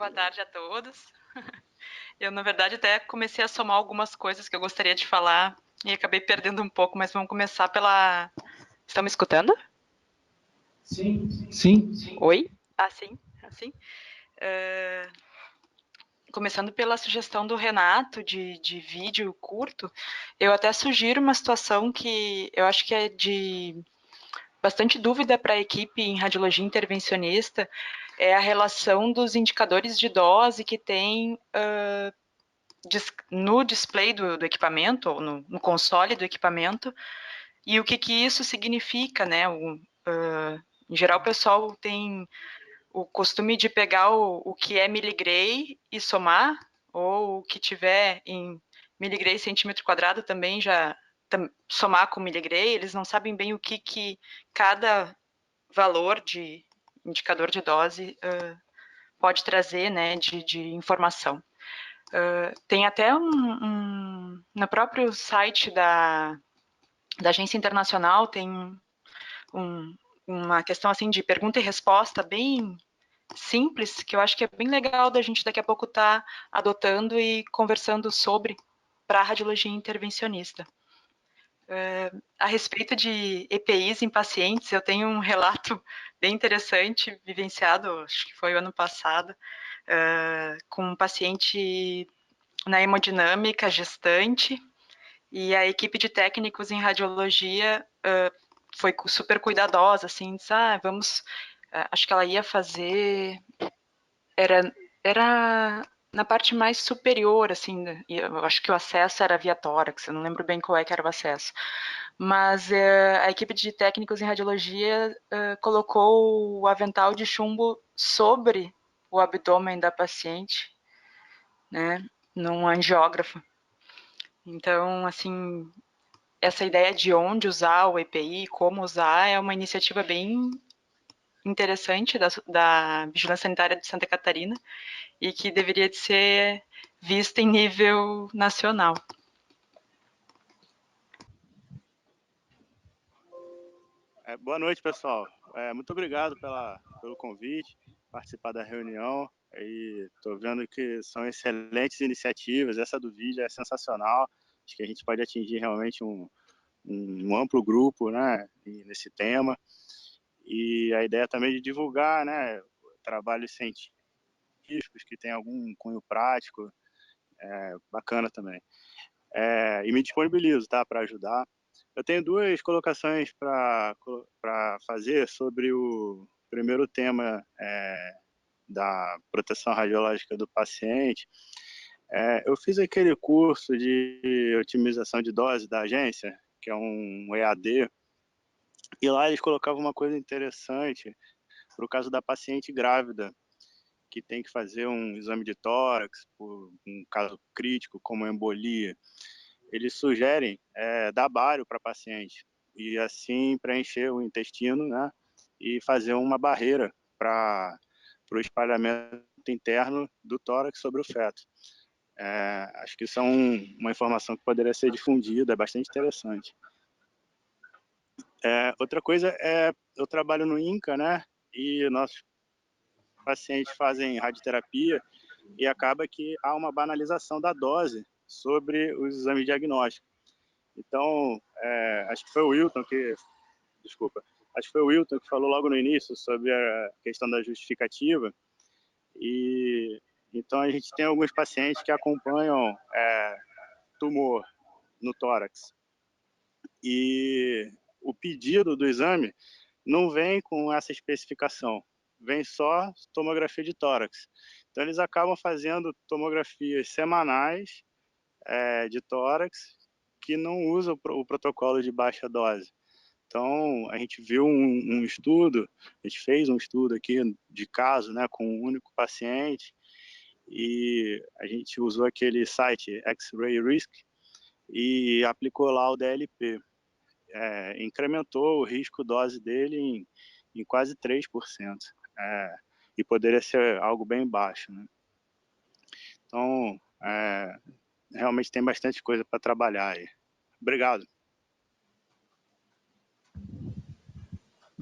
Boa tarde a todos. Eu, na verdade, até comecei a somar algumas coisas que eu gostaria de falar e acabei perdendo um pouco, mas vamos começar pela... Estão me escutando? Sim, sim. Oi? Ah, sim, assim. Começando pela sugestão do Renato de vídeo curto, eu até sugiro uma situação que eu acho que é de bastante dúvida para a equipe em radiologia intervencionista, é a relação dos indicadores de dose que tem no display do equipamento, ou no console do equipamento, e o que isso significa, né? Em geral, o pessoal tem o costume de pegar o que é miligray e somar, ou o que tiver em miligray centímetro quadrado também já somar com miligray, eles não sabem bem o que cada valor de indicador de dose pode trazer, né, de informação. Tem até no próprio site da Agência Internacional, tem uma questão assim de pergunta e resposta bem simples, que eu acho que é bem legal da gente daqui a pouco estar adotando e conversando sobre para a radiologia intervencionista. A respeito de EPIs em pacientes, eu tenho um relato bem interessante, vivenciado, acho que foi o ano passado, com um paciente na hemodinâmica gestante, e a equipe de técnicos em radiologia foi super cuidadosa, assim, disse, vamos, acho que ela ia fazer, era na parte mais superior, assim, eu acho que o acesso era via tórax, eu não lembro bem qual é que era o acesso, mas a equipe de técnicos em radiologia colocou o avental de chumbo sobre o abdômen da paciente, né, num angiógrafo. Então, assim, essa ideia de onde usar o EPI, como usar, é uma iniciativa bem interessante da Vigilância Sanitária de Santa Catarina e que deveria de ser vista em nível nacional. Boa noite, pessoal. Muito obrigado pelo convite, participar da reunião. Estou vendo que são excelentes iniciativas. Essa do vídeo é sensacional. Acho que a gente pode atingir realmente um amplo grupo, né, nesse tema. E a ideia também de divulgar, né, trabalhos científicos que tem algum cunho prático, bacana também. E me disponibilizo, tá, para ajudar. Eu tenho duas colocações para fazer sobre o primeiro tema da proteção radiológica do paciente. Eu fiz aquele curso de otimização de dose da agência, que é um EAD, e lá eles colocavam uma coisa interessante para o caso da paciente grávida, que tem que fazer um exame de tórax, por um caso crítico, como embolia. Eles sugerem dar bário para a paciente e assim preencher o intestino, né, e fazer uma barreira para o espalhamento interno do tórax sobre o feto. Acho que isso é uma informação que poderia ser difundida, é bastante interessante. Outra coisa eu trabalho no INCA, né, e nossos pacientes fazem radioterapia e acaba que há uma banalização da dose sobre os exames diagnósticos. Então, acho que foi o Wilton que, desculpa, acho que foi o Wilton que falou logo no início sobre a questão da justificativa, e então a gente tem alguns pacientes que acompanham tumor no tórax, e o pedido do exame não vem com essa especificação, vem só tomografia de tórax. Então eles acabam fazendo tomografias semanais de tórax que não usa o protocolo de baixa dose. Então, a gente viu um estudo, a gente fez um estudo aqui de caso, né, com um único paciente, e a gente usou aquele site X-Ray Risk e aplicou lá o DLP. Incrementou o risco dose dele em quase 3%. E poderia ser algo bem baixo, né? Então, realmente tem bastante coisa para trabalhar aí. Obrigado.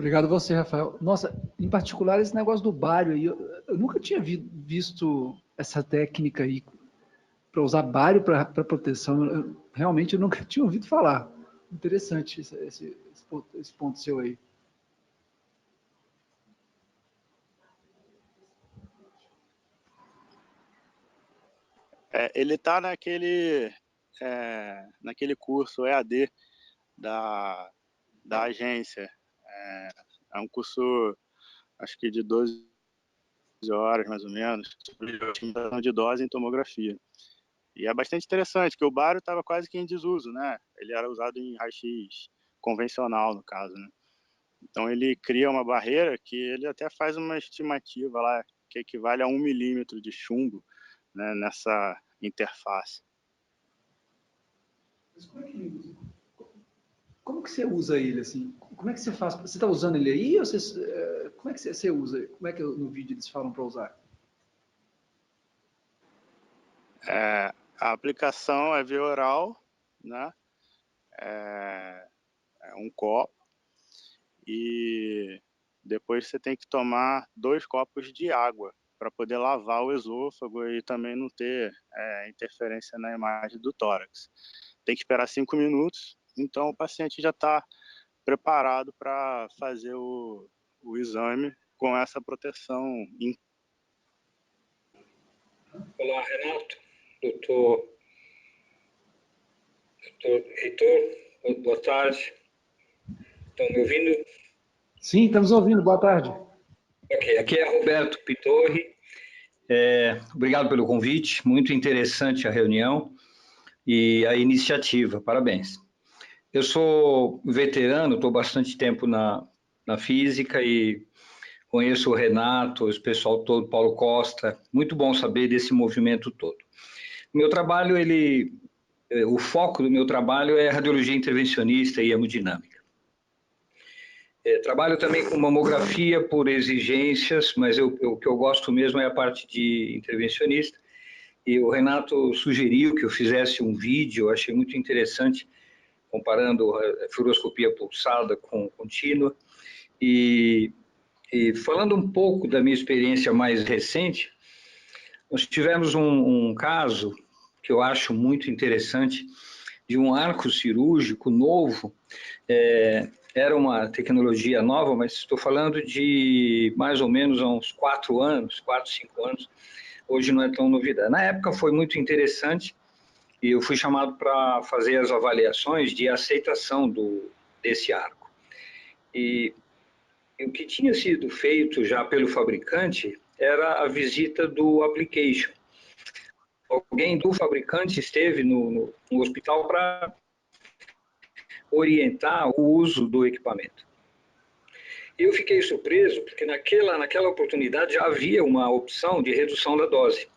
Obrigado a você, Rafael. Nossa, em particular esse negócio do bário aí, eu nunca tinha visto essa técnica aí para usar bário para proteção. Realmente eu nunca tinha ouvido falar. Interessante esse ponto seu aí. Ele está naquele curso EAD da agência. É um curso, acho que de 12 horas, mais ou menos, sobre otimização de dose em tomografia. E é bastante interessante, que o bário estava quase que em desuso, né? Ele era usado em raio-x convencional, no caso, né? Então ele cria uma barreira que ele até faz uma estimativa lá, que equivale a 1 milímetro de chumbo, né, nessa interface. Mas como que você usa ele, assim? Como é que você faz? Você está usando ele aí? Ou como é que você usa? Como é que no vídeo eles falam para usar? A aplicação é via oral, né? É um copo, e depois você tem que tomar 2 copos de água para poder lavar o esôfago e também não ter interferência na imagem do tórax. Tem que esperar 5 minutos, então o paciente já está preparado para fazer o exame com essa proteção. Olá, Renato, doutor Heitor, boa tarde. Estão me ouvindo? Sim, estamos ouvindo. Boa tarde. Ok, aqui é Roberto Pitorri. Obrigado pelo convite, muito interessante a reunião e a iniciativa, parabéns. Eu sou veterano, estou bastante tempo na física e conheço o Renato, o pessoal todo, Paulo Costa, muito bom saber desse movimento todo. Meu trabalho, o foco do meu trabalho é radiologia intervencionista e hemodinâmica. Trabalho também com mamografia por exigências, mas o que eu gosto mesmo é a parte de intervencionista. E o Renato sugeriu que eu fizesse um vídeo, eu achei muito interessante, comparando a fluoroscopia pulsada com contínua. E falando um pouco da minha experiência mais recente, nós tivemos um caso que eu acho muito interessante, de um arco cirúrgico novo. Era uma tecnologia nova, mas estou falando de mais ou menos há uns 4 anos, 4, 5 anos. Hoje não é tão novidade. Na época foi muito interessante e eu fui chamado para fazer as avaliações de aceitação desse arco. E o que tinha sido feito já pelo fabricante era a visita do application. Alguém do fabricante esteve no hospital para orientar o uso do equipamento. Eu fiquei surpreso porque naquela oportunidade já havia uma opção de redução da dose.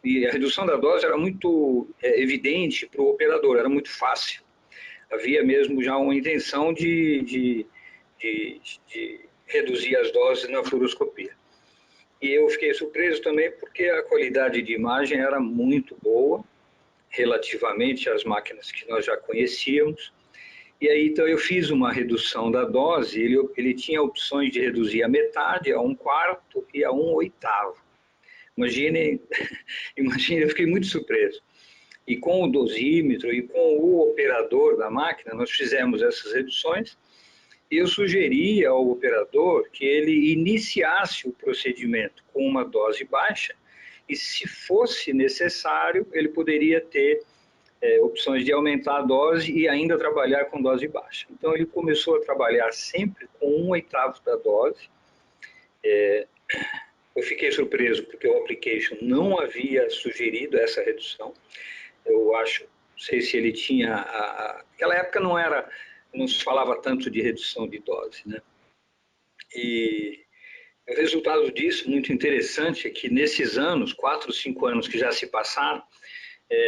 E a redução da dose era muito evidente para o operador, era muito fácil. Havia mesmo já uma intenção de reduzir as doses na fluoroscopia. E eu fiquei surpreso também porque a qualidade de imagem era muito boa, relativamente às máquinas que nós já conhecíamos. E aí, então, eu fiz uma redução da dose, ele tinha opções de reduzir a metade, a 1/4 e a 1/8. Imagine, eu fiquei muito surpreso. E com o dosímetro e com o operador da máquina, nós fizemos essas reduções. Eu sugeri ao operador que ele iniciasse o procedimento com uma dose baixa e, se fosse necessário, ele poderia ter opções de aumentar a dose e ainda trabalhar com dose baixa. Então, ele começou a trabalhar sempre com 1/8 da dose. Eu fiquei surpreso porque o application não havia sugerido essa redução. Eu acho, não sei se ele tinha... Naquela época não se falava tanto de redução de dose, né? E o resultado disso, muito interessante, é que nesses anos, 4, 5 anos que já se passaram,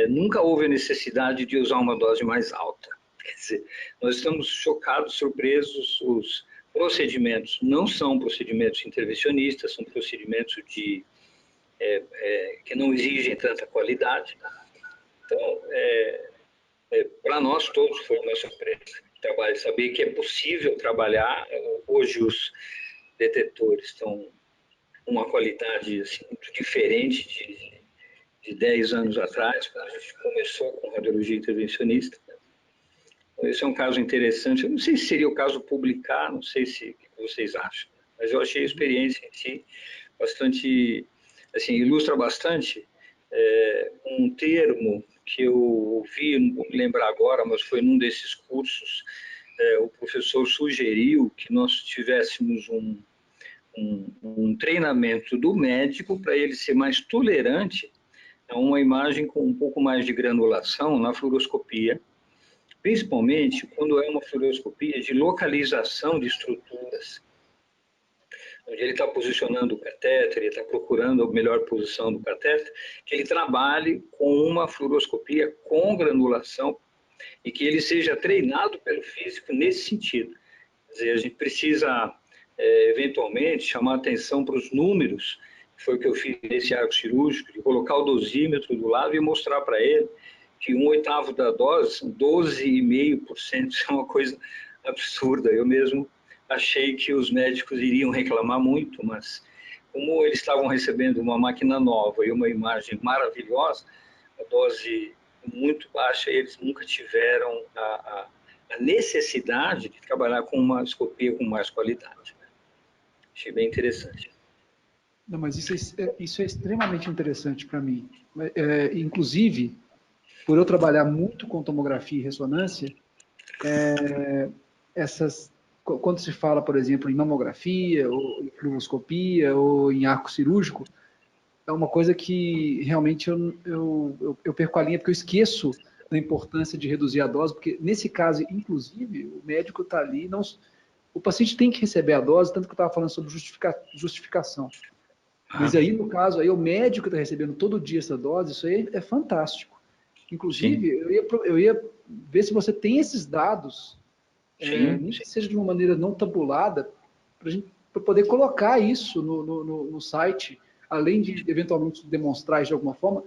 nunca houve a necessidade de usar uma dose mais alta. Quer dizer, nós estamos chocados, surpresos, os procedimentos não são procedimentos intervencionistas, são procedimentos que não exigem tanta qualidade. Então, para nós todos foi uma surpresa. saber que é possível trabalhar. Hoje os detetores estão com uma qualidade assim, muito diferente de 10 anos atrás, quando a gente começou com radiologia intervencionista. Esse é um caso interessante. Eu não sei se seria o caso publicar, não sei o que vocês acham, mas eu achei a experiência em si bastante, assim, ilustra bastante um termo que eu ouvi, não vou me lembrar agora, mas foi num desses cursos, o professor sugeriu que nós tivéssemos um treinamento do médico para ele ser mais tolerante a uma imagem com um pouco mais de granulação na fluoroscopia, principalmente quando é uma fluoroscopia de localização de estruturas, onde ele está posicionando o catéter, ele está procurando a melhor posição do catéter, que ele trabalhe com uma fluoroscopia com granulação e que ele seja treinado pelo físico nesse sentido. Quer dizer, a gente precisa, eventualmente, chamar atenção para os números, que foi o que eu fiz nesse arco cirúrgico, de colocar o dosímetro do lado e mostrar para ele que 1/8 da dose são 12,5%, isso é uma coisa absurda. Eu mesmo achei que os médicos iriam reclamar muito, mas como eles estavam recebendo uma máquina nova e uma imagem maravilhosa, a dose muito baixa, eles nunca tiveram a necessidade de trabalhar com uma endoscopia com mais qualidade. Achei bem interessante. Não, mas isso é extremamente interessante para mim. Inclusive, por eu trabalhar muito com tomografia e ressonância, quando se fala, por exemplo, em mamografia, ou em fluoroscopia, ou em arco cirúrgico, é uma coisa que realmente eu perco a linha, porque eu esqueço da importância de reduzir a dose, porque nesse caso, inclusive, o médico está ali, o paciente tem que receber a dose, tanto que eu estava falando sobre justificação. Mas aí, no caso, aí o médico está recebendo todo dia essa dose, isso aí é fantástico. Inclusive, eu ia ver se você tem esses dados, nem que seja de uma maneira não tabulada, para poder colocar isso no site, além de eventualmente demonstrar de alguma forma,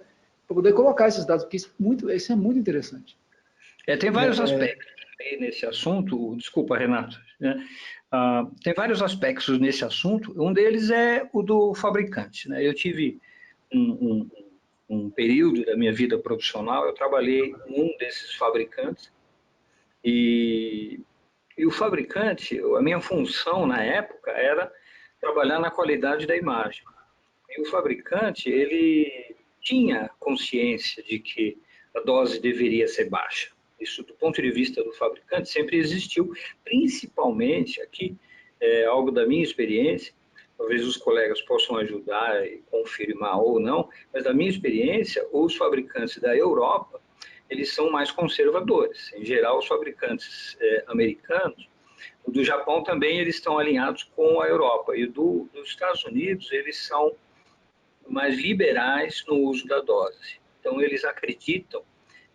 para poder colocar esses dados, porque isso é muito interessante. Tem vários aspectos nesse assunto, desculpa, Renato, né? Tem vários aspectos nesse assunto, um deles é o do fabricante, né? Eu tive um período da minha vida profissional, eu trabalhei em um desses fabricantes, e o fabricante, a minha função na época era trabalhar na qualidade da imagem. E o fabricante, ele tinha consciência de que a dose deveria ser baixa. Isso, do ponto de vista do fabricante, sempre existiu, principalmente aqui, algo da minha experiência, talvez os colegas possam ajudar e confirmar ou não, mas da minha experiência, os fabricantes da Europa, eles são mais conservadores. Em geral, os fabricantes americanos, o do Japão também, eles estão alinhados com a Europa. E dos Estados Unidos, eles são mais liberais no uso da dose. Então, eles acreditam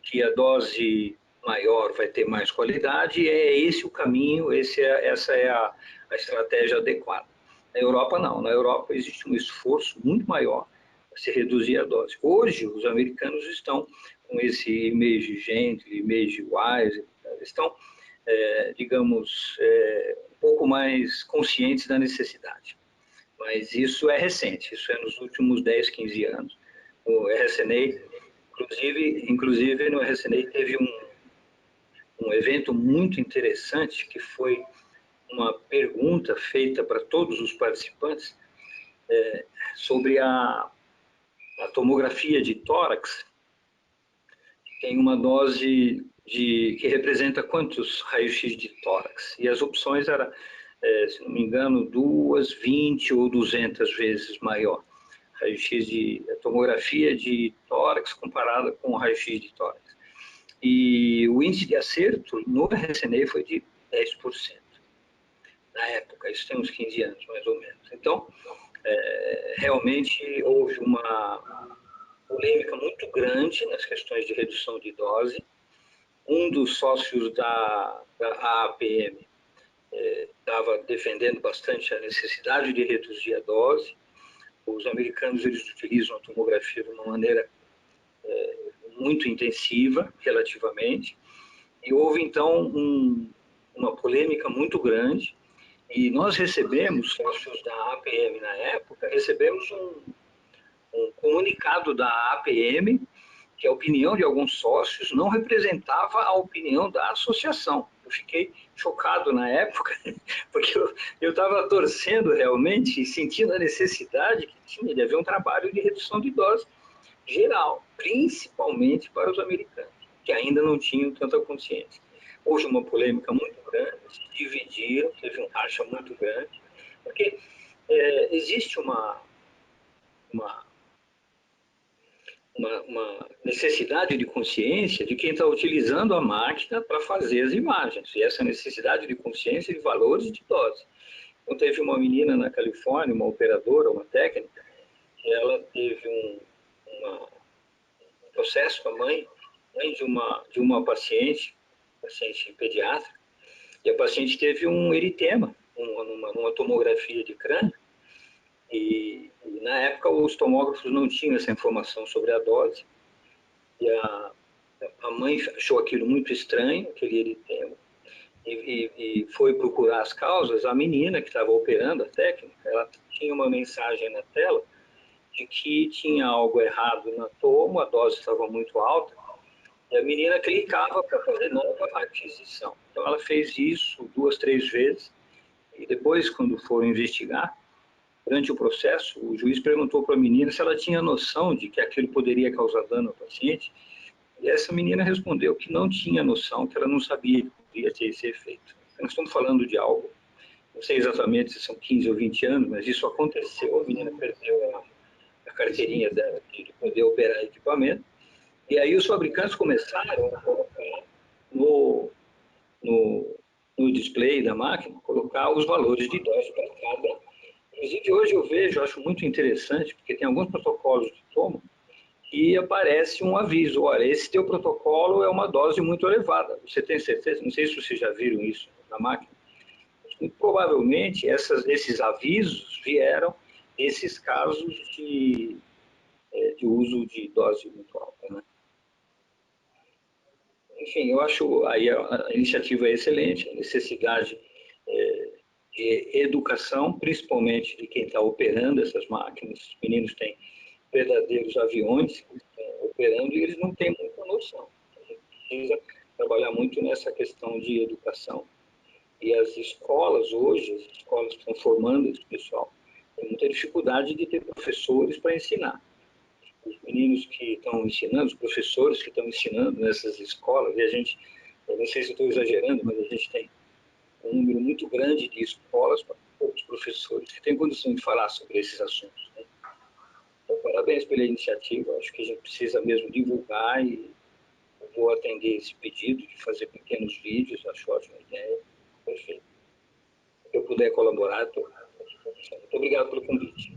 que a dose maior vai ter mais qualidade e é esse o caminho, essa é a estratégia adequada. Na Europa, não. Na Europa, existe um esforço muito maior para se reduzir a dose. Hoje, os americanos estão com esse image gently, image wise, estão, digamos, um pouco mais conscientes da necessidade. Mas isso é recente, isso é nos últimos 10, 15 anos. O RSNA, inclusive no RSNA teve um evento muito interessante, que foi uma pergunta feita para todos os participantes sobre a tomografia de tórax, que tem uma dose que representa quantos raios-x de tórax. E as opções eram, se não me engano, 2, 20 ou 200 vezes maior. Raio-x de tomografia de tórax comparada com o raio-x de tórax. E o índice de acerto no RSNA foi de 10%. Na época, isso tem uns 15 anos, mais ou menos. Então, realmente houve uma polêmica muito grande nas questões de redução de dose. Um dos sócios da AAPM estava defendendo bastante a necessidade de reduzir a dose. Os americanos, eles utilizam a tomografia de uma maneira muito intensiva, relativamente, e houve, então, uma polêmica muito grande, e nós recebemos, sócios da APM na época, recebemos um comunicado da APM que a opinião de alguns sócios não representava a opinião da associação. Eu fiquei chocado na época, porque eu estava torcendo realmente e sentindo a necessidade que tinha de haver um trabalho de redução de doses geral, principalmente para os americanos, que ainda não tinham tanta consciência. Houve uma polêmica muito grande, se dividiram, teve um racha muito grande, porque existe uma necessidade de consciência de quem está utilizando a máquina para fazer as imagens, e essa necessidade de consciência de valores de dose. Então, teve uma menina na Califórnia, uma operadora, uma técnica, que ela teve um processo com a mãe de uma paciente pediátrica, e a paciente teve um eritema, numa tomografia de crânio, e na época os tomógrafos não tinham essa informação sobre a dose, e a mãe achou aquilo muito estranho, aquele eritema, e foi procurar as causas. A menina que estava operando, a técnica, ela tinha uma mensagem na tela de que tinha algo errado na tomo, a dose estava muito alta, e a menina clicava para fazer nova aquisição. Então ela fez isso 2, 3 vezes, e depois, quando foram investigar, durante o processo, o juiz perguntou para a menina se ela tinha noção de que aquilo poderia causar dano ao paciente, e essa menina respondeu que não tinha noção, que ela não sabia que poderia ter esse efeito. Nós estamos falando de algo, não sei exatamente se são 15 ou 20 anos, mas isso aconteceu, a menina perdeu a carteirinha dela de poder operar equipamento, e aí os fabricantes começaram a colocar no display da máquina, colocar os valores de dose para cada. Inclusive, hoje eu vejo, acho muito interessante, porque tem alguns protocolos de tomo que aparece um aviso: olha, esse teu protocolo é uma dose muito elevada. Você tem certeza? Não sei se vocês já viram isso na máquina. Muito provavelmente, esses avisos vieram desses casos de uso de dose muito alta, né? Enfim, eu acho aí a iniciativa é excelente, a necessidade de educação, principalmente de quem está operando essas máquinas. Os meninos têm verdadeiros aviões que estão operando e eles não têm muita noção. A gente precisa trabalhar muito nessa questão de educação. E as escolas hoje, as escolas que estão formando esse pessoal, têm muita dificuldade de ter professores para ensinar. Os meninos que estão ensinando, os professores que estão ensinando nessas escolas, e a gente, eu não sei se estou exagerando, mas a gente tem um número muito grande de escolas para poucos professores que têm condição de falar sobre esses assuntos, né? Então, parabéns pela iniciativa, acho que a gente precisa mesmo divulgar, e eu vou atender esse pedido de fazer pequenos vídeos, acho ótima ideia, perfeito. Se eu puder colaborar, estou à disposição. Muito obrigado pelo convite.